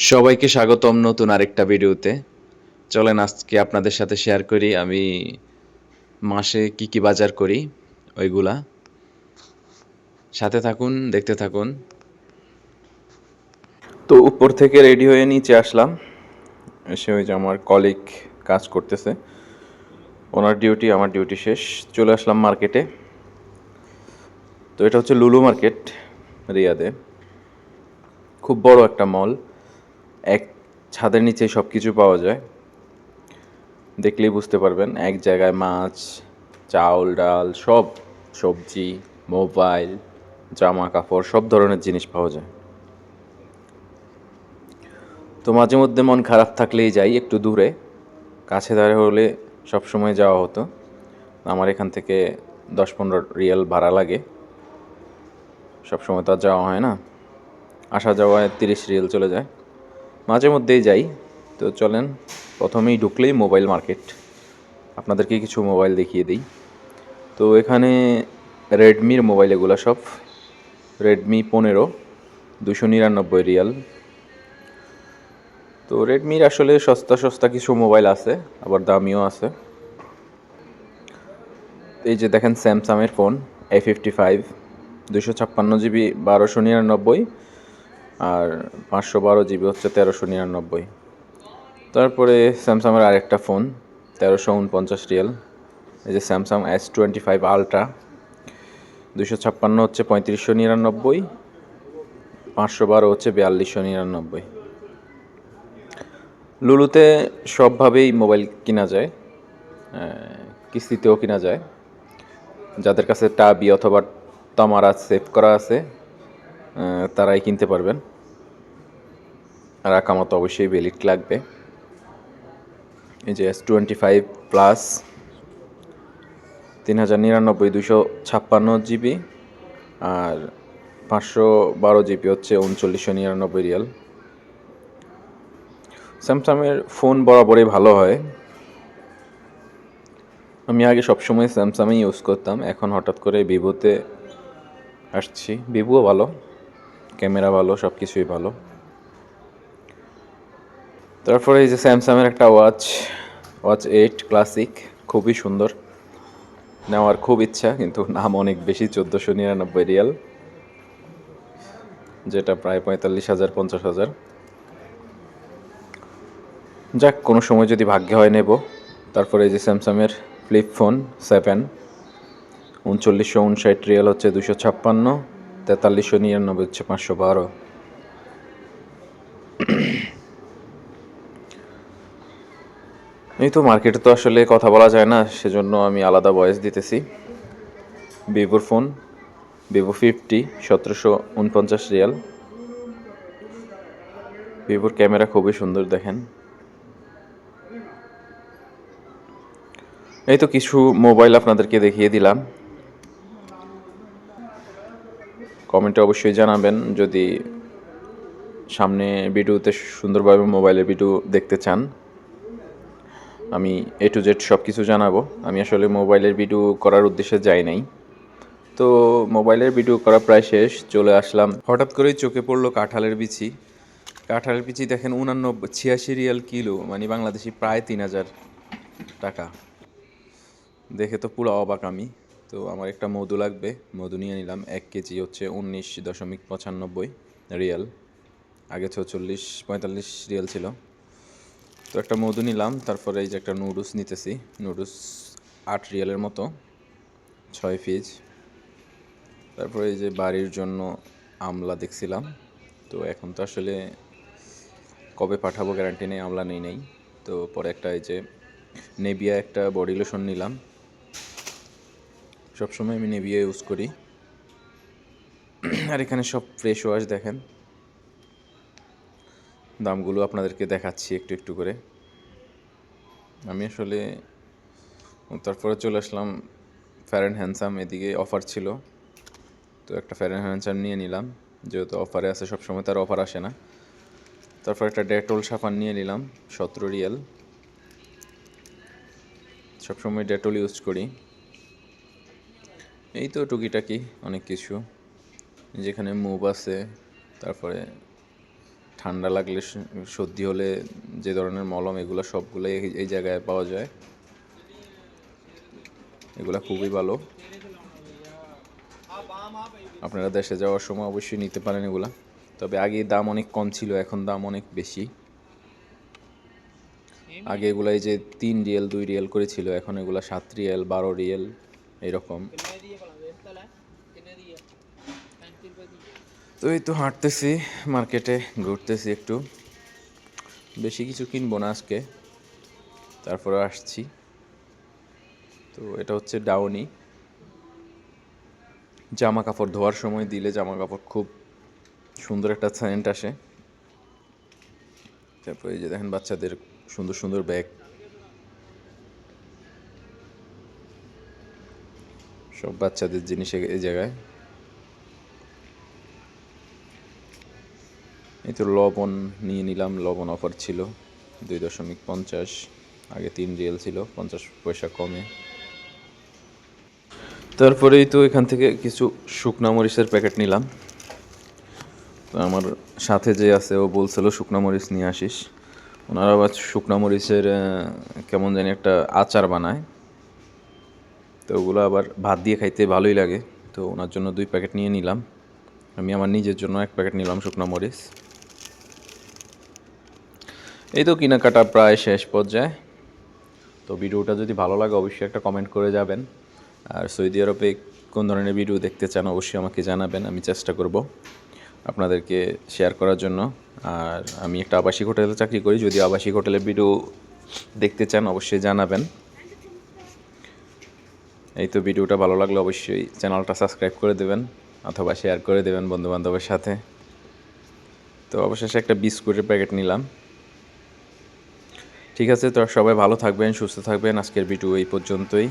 সবাইকে স্বাগতম নতুন আরেকটা ভিডিওতে। চলেন আজকে আপনাদের সাথে শেয়ার করি আমি মাসে কি কি বাজার করি ওইগুলা। সাথে থাকুন, দেখতে থাকুন। তো উপর থেকে রেডি হয়ে নিচে আসলাম, এসে ওই যে আমার কলিগ কাজ করতেছে, ওনার ডিউটি আমার ডিউটি শেষ, চলে আসলাম মার্কেটে। তো এটা হচ্ছে লুলু মার্কেট, রিয়াদে। খুব বড় একটা মল, এক ছাদের নিচে সব কিছু পাওয়া যায়। দেখলেই বুঝতে পারবেন, এক জায়গায় মাছ, চাউল, ডাল, সব সবজি, মোবাইল, জামা কাপড়, সব ধরনের জিনিস পাওয়া যায়। তো মাঝে মধ্যে মন খারাপ থাকলেই যাই একটু দূরে, কাছে দাঁড়ে হলে সব সময় যাওয়া হতো। আমার এখান থেকে 10-15 রিয়াল ভাড়া লাগে, সব সময় তো আর যাওয়া হয় না, আসা যাওয়ায় 30 রিয়াল চলে যায়। মাঝে মধ্যেই যাই। তো চলেন, প্রথমেই ঢুকলেই মোবাইল মার্কেট, আপনাদেরকে কিছু মোবাইল দেখিয়ে দিই। তো এখানে রেডমির মোবাইল, এগুলো সব রেডমি 15, 299 রিয়াল। তো রেডমির আসলে সস্তা সস্তা কিছু মোবাইল আছে, আবার দামিও আছে। এই যে দেখেন স্যামসাংয়ের ফোন A55, 256 জিবি 1299, আর 512 জিবি হচ্ছে 1399। তারপরে স্যামসাংয়ের আরেকটা ফোন 1349 রিয়াল। এই যে স্যামসাং S25 আলট্রা, 256 হচ্ছে 3599, 512 হচ্ছে 4299। লুলুতে সবভাবেই মোবাইল কিনা যায়, কিস্তিতেও কিনা যায়। যাদের কাছে টাবি অথবা তামারা সেভ করা আছে তারাই কিনতে পারবেন, আর আকামত অবশ্যই ভ্যালিড লাগবে। এই যে S25 প্লাস 3099, 256 জিবি, আর 512 জিবি হচ্ছে 3999 রিয়াল। স্যামসাংয়ের ফোন বরাবরই ভালো হয়। আমি আগে সবসময় স্যামসাংই ইউজ করতাম, এখন হঠাৎ করে ভিভোতে আসছি। ভিভোও ভালো, ক্যামেরা ভালো, সব কিছুই ভালো। তারপরে এই যে স্যামসাংয়ের একটা ওয়াচ 8 ক্লাসিক, খুবই সুন্দর, নেওয়ার খুব ইচ্ছা, কিন্তু নাম অনেক বেশি, 1499 রিয়াল, যেটা প্রায় 45,000 50,000। যাক, কোনো সময় যদি ভাগ্যে হয় নেব। তারপরে এই যে স্যামসাংয়ের ফ্লিপ ফোন 7, 3959 রিয়াল হচ্ছে 256, 4399 হচ্ছে 512। এই তো মার্কেটে তো আসলে কথা বলা যায় না, সেজন্য আমি আলাদা ভয়েস দিতেছি। ভিভোর ফোন Vivo 50, 1749 রিয়াল। ভিভোর ক্যামেরা খুবই সুন্দর, দেখেন। এই তো কিছু মোবাইল আপনাদেরকে দেখিয়ে দিলাম। কমেন্টে অবশ্যই জানাবেন যদি সামনে ভিডিওতে সুন্দরভাবে মোবাইলের ভিডিও দেখতে চান। আমি A to Z সব কিছু জানাবো। আমি আসলে মোবাইলের ভিডিও করার উদ্দেশ্যে যাই নাই। তো মোবাইলের ভিডিও করা প্রায় শেষ, চলে আসলাম। হঠাৎ করেই চোখে পড়লো কাঁঠালের বিচি। কাঁঠালের বিচি দেখেন 86 রিয়াল কিলো, মানে বাংলাদেশি প্রায় 3000 টাকা। দেখে তো পুরো অবাক আমি। তো আমার একটা মধু লাগবে, মধু নিয়ে নিলাম। 1 কেজি হচ্ছে 19.95 রিয়াল, আগে 46-45 রিয়াল ছিল। তো একটা মধু নিলাম। তারপরে এই যে একটা নুডলস নিতেছি, নুডলস 8 রিয়ালের মতো, 6 পিস। তারপরে এই যে বাড়ির জন্য আমলা দেখছিলাম। তো এখন তো আসলে কবে পাঠাবো গ্যারান্টি নেই, আমলা নেই। তো পরে একটা এই যে নেভিয়া একটা বডি লোশন নিলাম, সবসময় আমি নেভিয়া ইউজ করি। আর এখানে সব ফ্রেশ ওয়াশ, দেখেন দামগুলো আপনাদেরকে দেখাচ্ছি একটু একটু করে। আমি আসলে তারপরে চলে আসলাম ফেয়ার অ্যান্ড হ্যান্ডসাম, এদিকে অফার ছিল, তো একটা ফেয়ার অ্যান্ড হ্যান্ডসাম নিয়ে নিলাম, যেহেতু অফারে আছে, সবসময় তার অফার আসে না। তারপর একটা ডেটল সাবান নিয়ে নিলাম, 17 রিয়াল। সবসময় ডেটল ইউজ করি। এই তো টুকিটাকি অনেক কিছু, যেখানে মুভ আছে, তারপরে ঠান্ডা লাগলে সর্দি হলে যে ধরনের মলম এগুলো সবগুলোই এই জায়গায় পাওয়া যায়। এগুলো খুবই ভালো, আপনারা দেশে যাওয়ার সময় অবশ্যই নিতে পারেন এগুলা। তবে আগে দাম অনেক কম ছিল, এখন দাম অনেক বেশি। আগে এগুলো এই যে 3 রিয়েল 2 রিয়েল করে ছিল, এখন এগুলা 7 রিয়েল 12 রিয়েল এরকম। তো এই তো হাঁটতেছি মার্কেটে, ঘুরতেছি একটু, বেশি কিছু কিনবো না আজকে, তারপরে আসছি। তো এটা হচ্ছে ডাউনি, জামা কাপড় ধোয়ার সময় দিলে জামা কাপড় খুব সুন্দর একটা সেন্ট আসে। তারপরে এই যে দেখেন বাচ্চাদের সুন্দর সুন্দর ব্যাগ, সব বাচ্চাদের জিনিস এই জায়গায়। এই তো লবণ নিয়ে নিলাম, লবণ অফার ছিল 2.50, আগে 3 রিয়েল ছিল, 50 পয়সা কমে। তারপরেই তো এখান থেকে কিছু শুকনা মরিচের প্যাকেট নিলাম। তো আমার সাথে যে আছে ও বলছিল শুকনা মরিচ নিয়ে আসিস। ওনারা আবার শুকনা মরিচের কেমন জানি একটা আচার বানায়, তো ওগুলো আবার ভাত দিয়ে খাইতে ভালোই লাগে। তো ওনার জন্য 2 প্যাকেট নিয়ে নিলাম, আমি আমার নিজের জন্য 1 প্যাকেট নিলাম শুকনা মরিচ। এই তো কেনাকাটা প্রায় শেষ পর্যায়ে। তো ভিডিওটা যদি ভালো লাগে অবশ্যই একটা কমেন্ট করে যাবেন। আর সৌদি আরবে কোন ধরনের ভিডিও দেখতে চান অবশ্যই আমাকে জানাবেন, আমি চেষ্টা করব আপনাদেরকে শেয়ার করার জন্য। আর আমি একটা আবাসিক হোটেলে চাকরি করি, যদি আবাসিক হোটেলের ভিডিও দেখতে চান অবশ্যই জানাবেন। এই তো ভিডিওটা ভালো লাগলে অবশ্যই চ্যানেলটা সাবস্ক্রাইব করে দেবেন অথবা শেয়ার করে দেবেন বন্ধুবান্ধবের সাথে। তো অবশেষে একটা বিস্কুটের প্যাকেট নিলাম। ঠিক আছে, তো সবাই ভালো থাকবেন, সুস্থ থাকবেন। আজকের ভিডিও এই পর্যন্তই।